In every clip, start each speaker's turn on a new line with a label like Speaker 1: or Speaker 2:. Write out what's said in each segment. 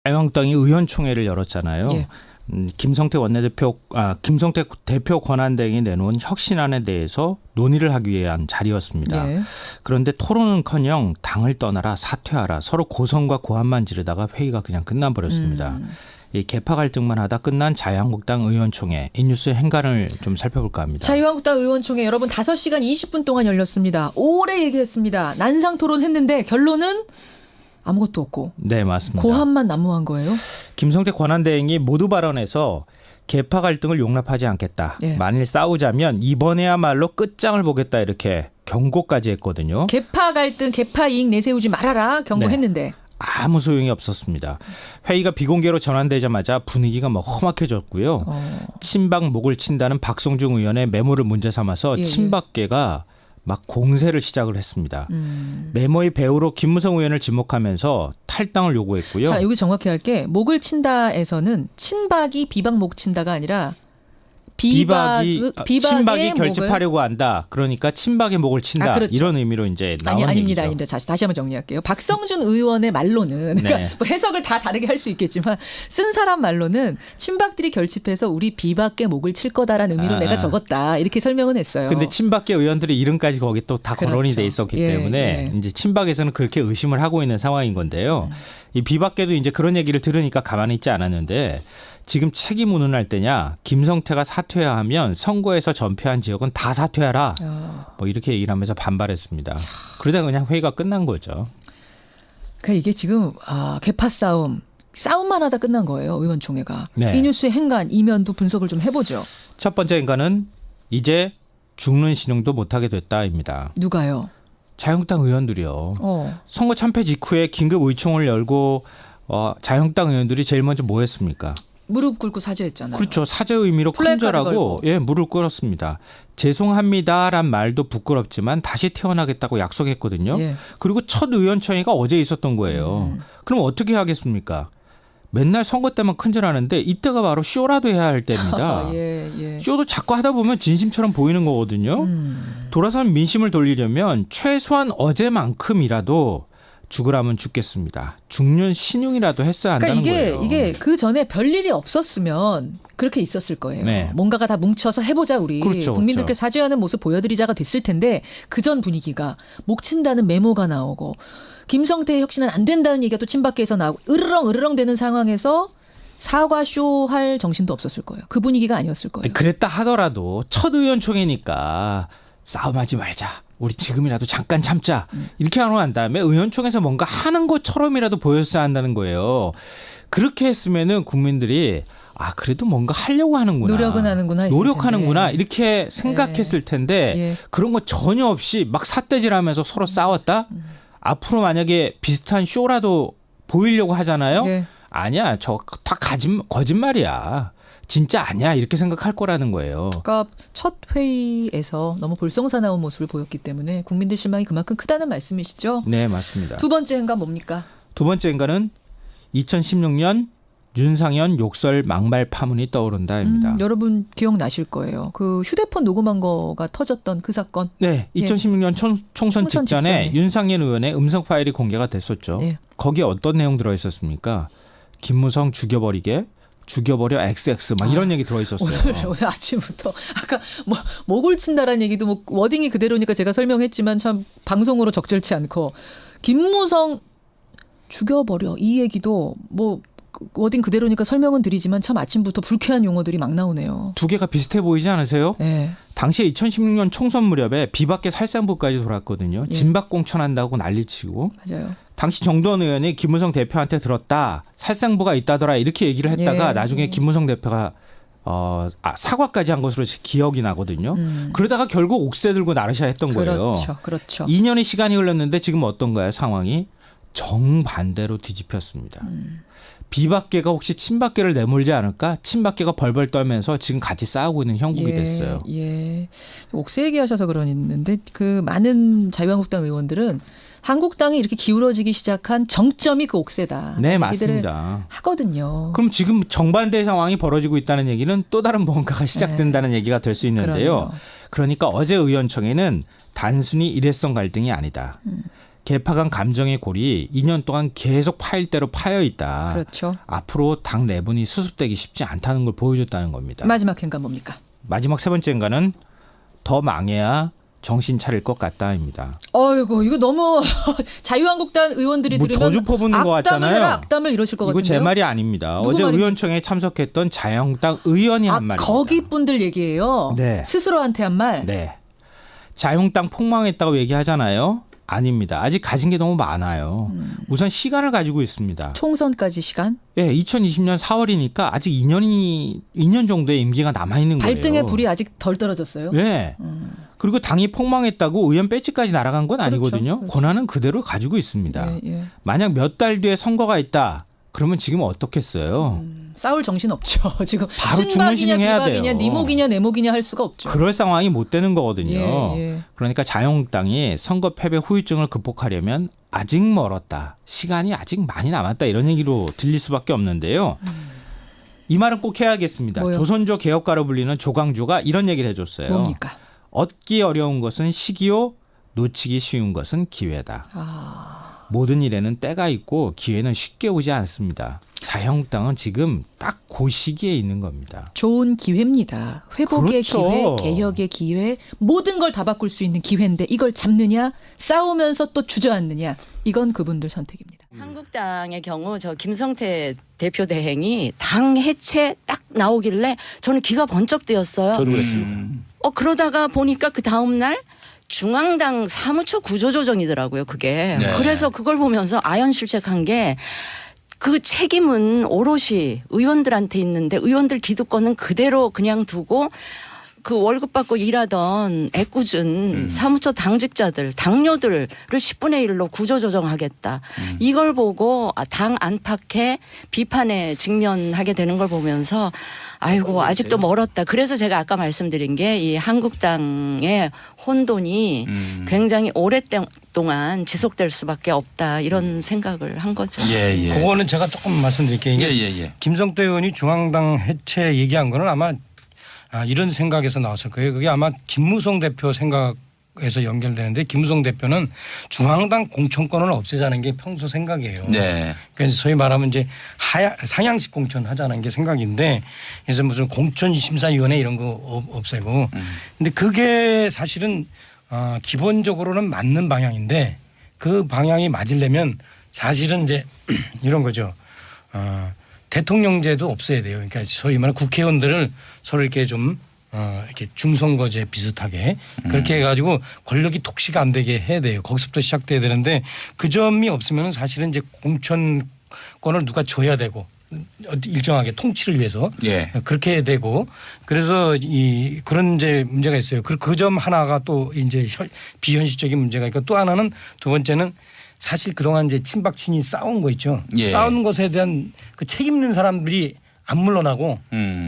Speaker 1: 자유한국당이 의원총회를 열었잖아요.
Speaker 2: 예.
Speaker 1: 김성태 대표 권한대행이 내놓은 혁신안에 대해서 논의를 하기 위한 자리였습니다.
Speaker 2: 예.
Speaker 1: 그런데 토론은커녕 당을 떠나라, 사퇴하라, 서로 고성과 고함만 지르다가 회의가 그냥 끝나버렸습니다. 이 개파 갈등만 하다 끝난 자유한국당 의원총회, 이 뉴스의 행간을 좀 살펴볼까 합니다.
Speaker 2: 자유한국당 의원총회 여러분 5시간 20분 동안 열렸습니다. 오래 얘기했습니다. 난상 토론했는데 결론은 아무것도 없고.
Speaker 1: 네, 맞습니다.
Speaker 2: 고함만 난무한 거예요?
Speaker 1: 김성태 권한대행이 모두 발언에서 개파 갈등을 용납하지 않겠다.
Speaker 2: 예.
Speaker 1: 만일 싸우자면 이번에야말로 끝장을 보겠다 이렇게 경고까지 했거든요.
Speaker 2: 개파 갈등, 개파 이익 내세우지 말아라 경고했는데.
Speaker 1: 아무 소용이 없었습니다. 회의가 비공개로 전환되자마자 분위기가 막 험악해졌고요. 친박 목을 친다는 박성중 의원의 메모를 문제 삼아서
Speaker 2: 예,
Speaker 1: 친박계가 막 공세를 시작을 했습니다. 메모의 배우로 김무성 의원을 지목하면서 탈당을 요구했고요.
Speaker 2: 자, 여기 정확히 할게. 목을 친다에서는 친박이 비박 목 친다가 아니라
Speaker 1: 친박이
Speaker 2: 비박의
Speaker 1: 결집하려고 한다. 그러니까 친박의 목을 친다.
Speaker 2: 그렇죠.
Speaker 1: 이런 의미로 이제 나온
Speaker 2: 아닙니다.
Speaker 1: 얘기죠.
Speaker 2: 아닙니다. 다시 한번 정리할게요. 박성준 의원의 말로는 그러니까 뭐 해석을 다 다르게 할 수 있겠지만 쓴 사람 말로는 친박들이 결집해서 우리 비박의 목을 칠 거다라는 의미로 내가 적었다. 이렇게 설명은 했어요.
Speaker 1: 근데 친박계 의원들의 이름까지 거기 또 다 거론이 돼 있었기 때문에 이제 친박에서는 그렇게 의심을 하고 있는 상황인 건데요. 이 비박계도 이제 그런 얘기를 들으니까 가만히 있지 않았는데 지금 책임 운운할 때냐, 김성태가 사퇴해야 하면 선거에서 전패한 지역은 다 사퇴하라. 뭐 이렇게 얘기를 하면서 반발했습니다. 그러다가 그냥 회의가 끝난 거죠.
Speaker 2: 그러니까 이게 지금 개파 싸움만 하다 끝난 거예요. 의원총회가.
Speaker 1: 네.
Speaker 2: 이 뉴스의 행간, 이면도 분석을 좀 해보죠.
Speaker 1: 첫 번째 행간은 이제 죽는 신용도 못하게 됐다입니다.
Speaker 2: 누가요?
Speaker 1: 자유한국당 의원들이요. 선거 참패 직후에 긴급 의총을 열고 자유한국당 의원들이 제일 먼저 뭐 했습니까?
Speaker 2: 무릎 꿇고 사죄했잖아요.
Speaker 1: 그렇죠. 사죄 의미로
Speaker 2: 플래카드
Speaker 1: 큰절하고 무릎 꿇었습니다. 죄송합니다란 말도 부끄럽지만 다시 태어나겠다고 약속했거든요.
Speaker 2: 예.
Speaker 1: 그리고 첫 의원총회가 어제 있었던 거예요. 그럼 어떻게 하겠습니까? 맨날 선거 때만 큰절하는데 이때가 바로 쇼라도 해야 할 때입니다.
Speaker 2: 예.
Speaker 1: 쇼도 자꾸 하다 보면 진심처럼 보이는 거거든요. 돌아서는 민심을 돌리려면 최소한 어제만큼이라도 죽으라면 죽겠습니다. 죽는 신용이라도 했어야 한다는 거예요.
Speaker 2: 이게 그 전에 별일이 없었으면 그렇게 있었을 거예요.
Speaker 1: 네.
Speaker 2: 뭔가가 다 뭉쳐서 해보자 우리.
Speaker 1: 그렇죠,
Speaker 2: 국민들께
Speaker 1: 그렇죠.
Speaker 2: 사죄하는 모습 보여드리자가 됐을 텐데 그전 분위기가 목 친다는 메모가 나오고 김성태 혁신은 안 된다는 얘기가 또 친박계에서 나오고 으르렁 되는 상황에서 사과쇼 할 정신도 없었을 거예요. 그 분위기가 아니었을 거예요.
Speaker 1: 그랬다 하더라도 첫 의원총회니까 싸움하지 말자. 우리 지금이라도 잠깐 참자. 이렇게 하고 난 다음에 의원총회에서 뭔가 하는 것처럼이라도 보였어야 한다는 거예요. 그렇게 했으면은 국민들이 그래도 뭔가 하려고 하는구나.
Speaker 2: 노력은 하는구나.
Speaker 1: 노력하는구나. 이렇게 생각했을 텐데
Speaker 2: 예.
Speaker 1: 그런 거 전혀 없이 막 삿대질하면서 서로 싸웠다. 앞으로 만약에 비슷한 쇼라도 보이려고 하잖아요.
Speaker 2: 예.
Speaker 1: 아니야. 저 다 거짓말이야. 진짜 아니야. 이렇게 생각할 거라는 거예요.
Speaker 2: 그러니까 첫 회의에서 너무 볼썽사나운 모습을 보였기 때문에 국민들 실망이 그만큼 크다는 말씀이시죠?
Speaker 1: 네, 맞습니다.
Speaker 2: 두 번째 행간 뭡니까?
Speaker 1: 두 번째 행간은 2016년 윤상현 욕설 막말 파문이 떠오른다입니다.
Speaker 2: 여러분 기억나실 거예요. 그 휴대폰 녹음한 거가 터졌던 그 사건.
Speaker 1: 네, 2016년 총선 직전에
Speaker 2: 직전에.
Speaker 1: 윤상현 의원의 음성 파일이 공개가 됐었죠.
Speaker 2: 네.
Speaker 1: 거기에 어떤 내용 들어있었습니까? 김무성 죽여버려 XX 막 이런 얘기 들어있었어요.
Speaker 2: 오늘 아침부터 아까 목을 친다라는 얘기도 워딩이 그대로니까 제가 설명했지만 참 방송으로 적절치 않고 김무성 죽여버려 이 얘기도 워딩 그대로니까 설명은 드리지만 참 아침부터 불쾌한 용어들이 막 나오네요.
Speaker 1: 두 개가 비슷해 보이지 않으세요?
Speaker 2: 네.
Speaker 1: 당시에 2016년 총선 무렵에 비박계 살상부까지 돌았거든요.
Speaker 2: 예.
Speaker 1: 진박 공천한다고 난리치고.
Speaker 2: 맞아요.
Speaker 1: 당시 정도원 의원이 김무성 대표한테 들었다. 살상부가 있다더라 이렇게 얘기를 했다가 나중에 김무성 대표가 사과까지 한 것으로 기억이 나거든요. 그러다가 결국 옥새 들고 나르샤 했던 거예요.
Speaker 2: 그렇죠.
Speaker 1: 2년의 시간이 흘렀는데 지금 어떤가요? 상황이 정반대로 뒤집혔습니다. 비박계가 혹시 친박계를 내몰지 않을까? 친박계가 벌벌 떨면서 지금 같이 싸우고 있는 형국이 됐어요.
Speaker 2: 예. 옥새 얘기하셔서 그러는데 그 많은 자유한국당 의원들은 한국당이 이렇게 기울어지기 시작한 정점이 그 옥새다.
Speaker 1: 네, 맞습니다.
Speaker 2: 하거든요.
Speaker 1: 그럼 지금 정반대 상황이 벌어지고 있다는 얘기는 또 다른 뭔가가 시작된다는 얘기가 될 수 있는데요.
Speaker 2: 그러네요.
Speaker 1: 그러니까 어제 의원총회는 단순히 일회성 갈등이 아니다. 개파 간 감정의 골이 2년 동안 계속 파일 대로 파여 있다.
Speaker 2: 그렇죠.
Speaker 1: 앞으로 당 내분이 수습되기 쉽지 않다는 걸 보여줬다는 겁니다.
Speaker 2: 마지막 행간 뭡니까?
Speaker 1: 마지막 세 번째 행간은 더 망해야 정신 차릴 것 같다입니다.
Speaker 2: 어이구 이거 너무 자유한국당 의원들이
Speaker 1: 뭐
Speaker 2: 들으면
Speaker 1: 저주 퍼붓는 것 같잖아요.
Speaker 2: 해라, 악담을 이러실 것
Speaker 1: 이거
Speaker 2: 같은데요.
Speaker 1: 제 말이 아닙니다.
Speaker 2: 누구
Speaker 1: 어제
Speaker 2: 말입니까?
Speaker 1: 의원총회에 참석했던 자유한국당 의원이 한 말입니다.
Speaker 2: 거기 분들 얘기예요.
Speaker 1: 네.
Speaker 2: 스스로한테 한 말.
Speaker 1: 네. 자유한국당 폭망했다고 얘기하잖아요. 아닙니다. 아직 가진 게 너무 많아요. 우선 시간을 가지고 있습니다.
Speaker 2: 총선까지 시간.
Speaker 1: 예, 2020년 4월이니까 아직 2년 정도의 임기가 남아 있는 거예요.
Speaker 2: 발등에 불이 아직 덜 떨어졌어요.
Speaker 1: 네. 그리고 당이 폭망했다고 의원 배지까지 날아간 건 아니거든요.
Speaker 2: 그렇죠.
Speaker 1: 권한은 그대로 가지고 있습니다.
Speaker 2: 예, 예.
Speaker 1: 만약 몇 달 뒤에 선거가 있다. 그러면 지금 어떻겠어요?
Speaker 2: 싸울 정신 없죠. 지금
Speaker 1: 바로
Speaker 2: 신박이냐
Speaker 1: 중문신용해야
Speaker 2: 비박이냐
Speaker 1: 돼요.
Speaker 2: 니목이냐 내목이냐 할 수가 없죠.
Speaker 1: 그럴 상황이 못 되는 거거든요.
Speaker 2: 예, 예.
Speaker 1: 그러니까 자유한국당이 선거 패배 후유증을 극복하려면 아직 멀었다. 시간이 아직 많이 남았다. 이런 얘기로 들릴 수밖에 없는데요. 이 말은 꼭 해야겠습니다.
Speaker 2: 뭐요?
Speaker 1: 조선조 개혁가로 불리는 조광조가 이런 얘기를 해줬어요.
Speaker 2: 뭡니까?
Speaker 1: 얻기 어려운 것은 시기요. 놓치기 쉬운 것은 기회다. 모든 일에는 때가 있고 기회는 쉽게 오지 않습니다. 자유한국당은 지금 딱 그 시기에 있는 겁니다.
Speaker 2: 좋은 기회입니다. 회복의
Speaker 1: 그렇죠.
Speaker 2: 기회, 개혁의 기회, 모든 걸 다 바꿀 수 있는 기회인데 이걸 잡느냐, 싸우면서 또 주저앉느냐, 이건 그분들 선택입니다.
Speaker 3: 한국당의 경우 저 김성태 대표 대행이 당 해체 딱 나오길래 저는 귀가 번쩍 뜨였어요.
Speaker 4: 저도 그랬습니다.
Speaker 3: 그러다가 보니까 그 다음 날 중앙당 사무처 구조조정이더라고요. 그게.
Speaker 4: 네.
Speaker 3: 그래서 그걸 보면서 아연실책한 게 그 책임은 오롯이 의원들한테 있는데 의원들 기득권은 그대로 그냥 두고 그 월급 받고 일하던 애꿎은 사무처 당직자들, 당뇨들을 10분의 1로 구조조정하겠다. 이걸 보고 당 안팎의 비판에 직면하게 되는 걸 보면서 아이고 아직도 멀었다. 그래서 제가 아까 말씀드린 게 이 한국당의 혼돈이 굉장히 오랫동안 지속될 수밖에 없다. 이런 생각을 한 거죠.
Speaker 4: 예, 예.
Speaker 5: 그거는 제가 조금 말씀드릴게요. 이게
Speaker 4: 예.
Speaker 5: 김성태 의원이 중앙당 해체 얘기한 거는 아마 이런 생각에서 나왔을 거예요. 그게 아마 김무성 대표 생각에서 연결되는데 김무성 대표는 중앙당 공천권을 없애자는 게 평소 생각이에요.
Speaker 4: 네.
Speaker 5: 그러니까 소위 말하면 이제 상향식 공천 하자는 게 생각인데 그래서 무슨 공천심사위원회 이런 거 없애고 근데 그게 사실은 기본적으로는 맞는 방향인데 그 방향이 맞으려면 사실은 이제 이런 거죠. 대통령제도 없어야 돼요. 그러니까 소위 말하는 국회의원들을 서로 이렇게 좀 이렇게 중선거제 비슷하게 그렇게 해가지고 권력이 독시가 안 되게 해야 돼요. 거기서부터 시작돼야 되는데 그 점이 없으면 사실은 이제 공천권을 누가 줘야 되고 일정하게 통치를 위해서
Speaker 4: 예.
Speaker 5: 그렇게 되고 그래서 그런 이제 문제가 있어요. 그 점 하나가 또 이제 비현실적인 문제가 있고 또 하나는 두 번째는 사실 그동안 이제 친박 친이 싸운 거 있죠.
Speaker 4: 예.
Speaker 5: 싸운 것에 대한 그 책임 있는 사람들이 안 물러나고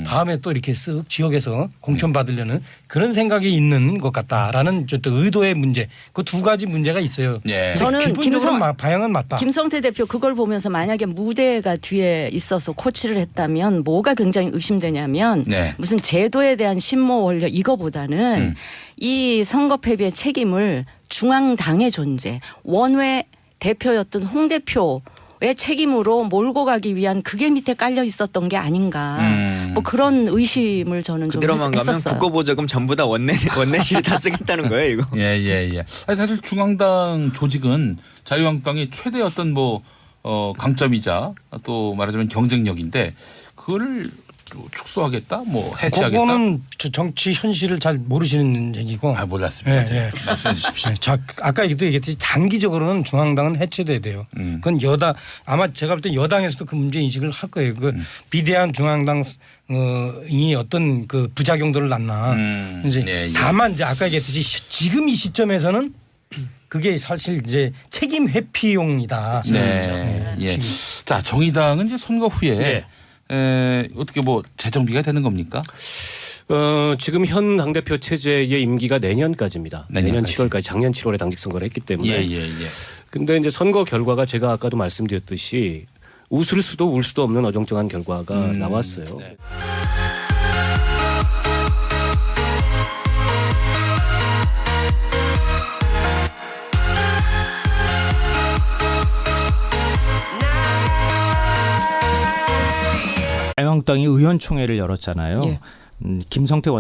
Speaker 5: 다음에 또 이렇게 쓱 지역에서 공천 받으려는 그런 생각이 있는 것 같다라는 또 의도의 문제 그 두 가지 문제가 있어요.
Speaker 4: 예.
Speaker 3: 저는
Speaker 5: 기본적으로 방향은 맞다.
Speaker 3: 김성태 대표 그걸 보면서 만약에 무대가 뒤에 있어서 코치를 했다면 뭐가 굉장히 의심되냐면
Speaker 4: 네.
Speaker 3: 무슨 제도에 대한 신모 원려 이거보다는 이 선거 패배의 책임을 중앙당의 존재 원외 대표였던 홍 대표의 책임으로 몰고 가기 위한 그게 밑에 깔려 있었던 게 아닌가 뭐 그런 의심을 저는 좀
Speaker 6: 그대로만 가면
Speaker 3: 했었어요.
Speaker 6: 국고보조금 전부 다 원내실에 다 쓰겠다는 거예요, 이거.
Speaker 4: 예. 아니, 사실 중앙당 조직은 자유한국당의 최대 어떤 강점이자 또 말하자면 경쟁력인데 그거를 축소하겠다, 해체하겠다.
Speaker 5: 그거는 정치 현실을 잘 모르시는 얘기고.
Speaker 4: 몰랐습니다.
Speaker 5: 예.
Speaker 4: 말씀해 주십시오.
Speaker 5: 아까 얘기했듯이 장기적으로는 중앙당은 해체돼야 돼요. 그건 아마 제가 볼 때 여당에서도 그 문제 인식을 할 거예요. 그 비대한 중앙당 이 어떤 그 부작용들을 낳나. 이제
Speaker 4: 예.
Speaker 5: 다만 이제 아까 얘기했듯이 지금 이 시점에서는 그게 사실 이제 책임 회피용이다.
Speaker 4: 네. 예. 자, 정의당은 이제 선거 후에 어떻게 재정비가 되는 겁니까?
Speaker 7: 지금 현 당대표 체제의 임기가 내년까지입니다. 내년
Speaker 4: 내년까지.
Speaker 7: 7월까지 작년 7월에 당직 선거를 했기 때문에.
Speaker 4: 예.
Speaker 7: 근데 이제 선거 결과가 제가 아까도 말씀드렸듯이 웃을 수도 울 수도 없는 어정쩡한 결과가 나왔어요.
Speaker 4: 네.
Speaker 1: 자유한국당이 의원총회를 열었잖아요.
Speaker 2: 예.
Speaker 1: 김성태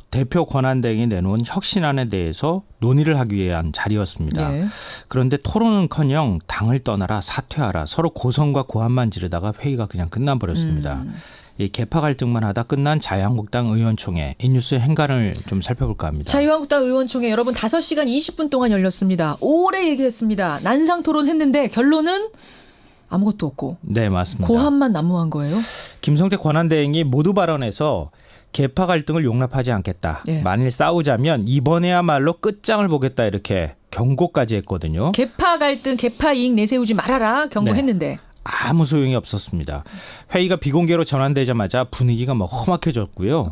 Speaker 1: 대표 권한대행이 내놓은 혁신안에 대해서 논의를 하기 위한 자리였습니다.
Speaker 2: 예.
Speaker 1: 그런데 토론은커녕 당을 떠나라, 사퇴하라, 서로 고성과 고함만 지르다가 회의가 그냥 끝나버렸습니다. 이 개파 갈등만 하다 끝난 자유한국당 의원총회, 이 뉴스의 행간을 좀 살펴볼까 합니다.
Speaker 2: 자유한국당 의원총회 여러분 5시간 20분 동안 열렸습니다. 오래 얘기했습니다. 난상 토론했는데 결론은 아무것도 없고
Speaker 1: 네, 맞습니다.
Speaker 2: 고함만 난무한 거예요.
Speaker 1: 김성태 권한대행이 모두 발언에서 개파 갈등을 용납하지 않겠다.
Speaker 2: 예.
Speaker 1: 만일 싸우자면 이번에야말로 끝장을 보겠다 이렇게 경고까지 했거든요.
Speaker 2: 개파 갈등, 개파 이익 내세우지 말아라 경고했는데
Speaker 1: 아무 소용이 없었습니다. 회의가 비공개로 전환되자마자 분위기가 막 험악해졌고요.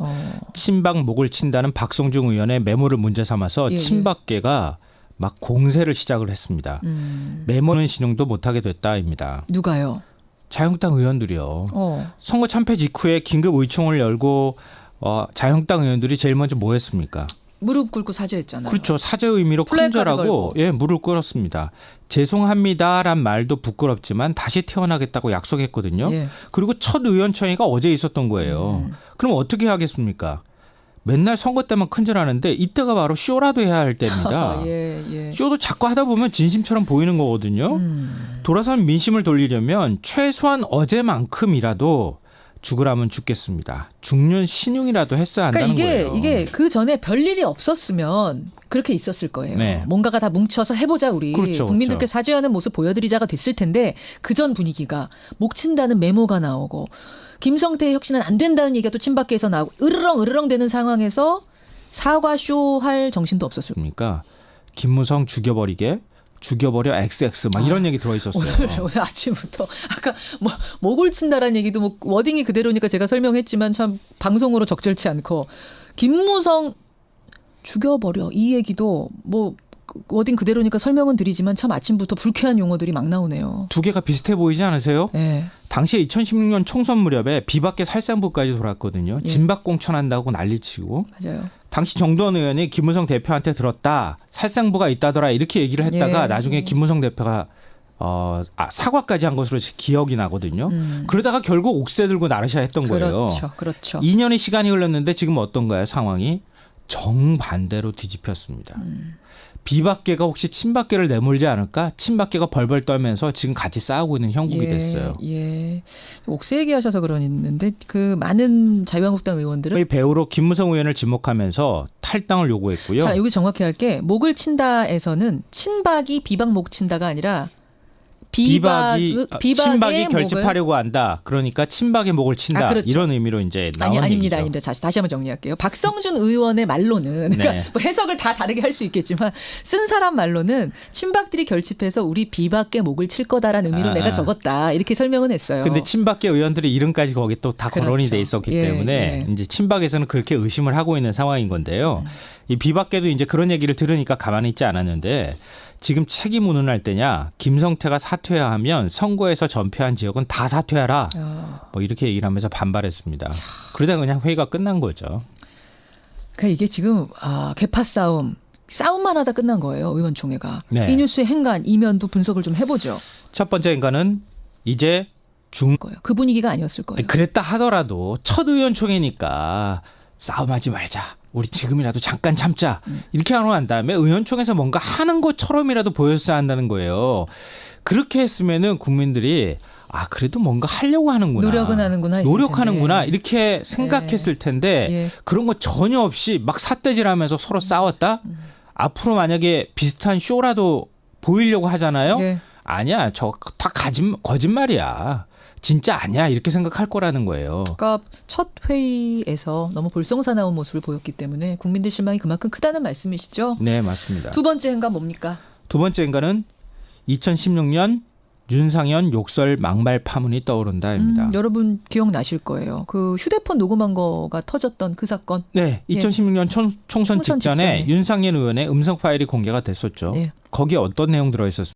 Speaker 1: 친박 목을 친다는 박성중 의원의 메모를 문제 삼아서
Speaker 2: 예, 예.
Speaker 1: 친박계가 막 공세를 시작을 했습니다. 메모는 신용도 못하게 됐다입니다.
Speaker 2: 누가요?
Speaker 1: 자유한국당 의원들이요. 선거 참패 직후에 긴급 의총을 열고 자유한국당 의원들이 제일 먼저 뭐 했습니까?
Speaker 2: 무릎 꿇고 사죄했잖아요.
Speaker 1: 그렇죠. 사죄 의미로
Speaker 2: 플래카드
Speaker 1: 큰절하고
Speaker 2: 걸고.
Speaker 1: 예, 무릎 꿇었습니다. 죄송합니다란 말도 부끄럽지만 다시 태어나겠다고 약속했거든요.
Speaker 2: 예.
Speaker 1: 그리고 첫 의원총회가 어제 있었던 거예요. 그럼 어떻게 하겠습니까? 맨날 선거 때만 큰절하는데 이때가 바로 쇼라도 해야 할 때입니다.
Speaker 2: 예.
Speaker 1: 쇼도 자꾸 하다 보면 진심처럼 보이는 거거든요. 돌아선 민심을 돌리려면 최소한 어제만큼이라도 죽으라면 죽겠습니다. 죽는 신용이라도 했어야 한다는
Speaker 2: 그러니까
Speaker 1: 거예요.
Speaker 2: 이게 그 전에 별일이 없었으면 그렇게 있었을 거예요.
Speaker 1: 네.
Speaker 2: 뭔가가 다 뭉쳐서 해보자 우리.
Speaker 1: 그렇죠,
Speaker 2: 국민들께
Speaker 1: 그렇죠.
Speaker 2: 사죄하는 모습 보여드리자가 됐을 텐데 그전 분위기가 목 친다는 메모가 나오고 김성태 혁신은 안 된다는 얘기가 또 친박계에서 나오고 으르렁 되는 상황에서 사과쇼 할 정신도 없었을 거예요.
Speaker 1: 그러니까 김무성 죽여버려 XX 막 이런 얘기 들어있었어요.
Speaker 2: 오늘 아침부터 아까 뭐 목을 친다라는 얘기도 뭐 워딩이 그대로니까 제가 설명했지만 참 방송으로 적절치 않고 김무성 죽여버려 이 얘기도 뭐 워딩 그대로니까 설명은 드리지만 참 아침부터 불쾌한 용어들이 막 나오네요.
Speaker 1: 두 개가 비슷해 보이지 않으세요?
Speaker 2: 네.
Speaker 1: 당시에 2016년 총선 무렵에 비박계 살상부까지 돌았거든요.
Speaker 2: 예.
Speaker 1: 진박 공천한다고 난리치고
Speaker 2: 맞아요.
Speaker 1: 당시 정도원 의원이 김무성 대표한테 들었다. 살상부가 있다더라 이렇게 얘기를 했다가
Speaker 2: 예.
Speaker 1: 나중에 김무성 대표가 사과까지 한 것으로 기억이 나거든요. 그러다가 결국 옥새 들고 나르샤 했던 거예요.
Speaker 2: 그렇죠.
Speaker 1: 2년의 시간이 흘렀는데 지금 어떤가요? 상황이 정반대로 뒤집혔습니다. 비박계가 혹시 친박계를 내몰지 않을까? 친박계가 벌벌 떨면서 지금 같이 싸우고 있는 형국이 됐어요.
Speaker 2: 예. 옥새 얘기하셔서 그러는데 그 많은 자유한국당 의원들은
Speaker 1: 이 배우로 김무성 의원을 지목하면서 탈당을 요구했고요.
Speaker 2: 자 여기 정확히 할게 목을 친다에서는 친박이 비박 목 친다가 아니라
Speaker 1: 친박이
Speaker 2: 비박의
Speaker 1: 결집하려고 한다. 그러니까 친박의 목을 친다.
Speaker 2: 그렇죠.
Speaker 1: 이런 의미로 이제 나온
Speaker 2: 아닙니다.
Speaker 1: 얘기죠.
Speaker 2: 아닙니다. 다시 한번 정리할게요. 박성준 의원의 말로는 그러니까
Speaker 1: 네.
Speaker 2: 뭐 해석을 다 다르게 할 수 있겠지만 쓴 사람 말로는 친박들이 결집해서 우리 비박계 목을 칠 거다라는 의미로 내가 적었다. 이렇게 설명은 했어요.
Speaker 1: 근데 친박계 의원들의 이름까지 거기 또 다
Speaker 2: 그렇죠.
Speaker 1: 거론이 돼 있었기
Speaker 2: 예,
Speaker 1: 때문에
Speaker 2: 예.
Speaker 1: 이제 친박에서는 그렇게 의심을 하고 있는 상황인 건데요. 이 비박계도 이제 그런 얘기를 들으니까 가만히 있지 않았는데 지금 책임 운운할 때냐 김성태가 사퇴해야 하면 선거에서 전패한 지역은 다 사퇴하라 뭐 이렇게 얘기를 하면서 반발했습니다. 그러다가 그냥 회의가 끝난 거죠.
Speaker 2: 그러니까 이게 지금 개파 싸움만 하다 끝난 거예요. 의원총회가.
Speaker 1: 네.
Speaker 2: 이 뉴스의 행간 이면도 분석을 좀 해보죠.
Speaker 1: 첫 번째 인간은 이제
Speaker 2: 거예요. 그 분위기가 아니었을 거예요.
Speaker 1: 그랬다 하더라도 첫 의원총회니까 싸움하지 말자. 우리 지금이라도 잠깐 참자. 이렇게 하고 난 다음에 의원총회에서 뭔가 하는 것처럼이라도 보였어야 한다는 거예요. 그렇게 했으면은 국민들이 그래도 뭔가 하려고 하는구나.
Speaker 2: 노력은 하는구나 했을
Speaker 1: 노력하는구나.
Speaker 2: 텐데.
Speaker 1: 이렇게 생각했을 텐데
Speaker 2: 예.
Speaker 1: 그런 거 전혀 없이 막 삿대질하면서 서로 싸웠다. 앞으로 만약에 비슷한 쇼라도 보이려고 하잖아요.
Speaker 2: 예.
Speaker 1: 아니야. 저 다 거짓말이야. 진짜 아니야. 이렇게 생각할 거라는 거예요.
Speaker 2: 그러니까 첫 회의에서 너무 볼썽사나운 모습을 보였기 때문에 국민들 실망이 그만큼 크다는 말씀이시죠?
Speaker 1: 네, 맞습니다.
Speaker 2: 두 번째 행간 뭡니까?
Speaker 1: 두 번째 인간은 2016년 윤상현 욕설 막말 파문이 떠오른다입니다.
Speaker 2: 여러분 기억나실 거예요. 그 휴대폰 녹음한 거가 터졌던 그 사건.
Speaker 1: 네, 2016년 총선 직전에
Speaker 2: 직전에.
Speaker 1: 윤상현 의원의 음성 파일이 공개가 됐었죠.
Speaker 2: 네.
Speaker 1: 거기에 어떤 내용 들어있었습니까?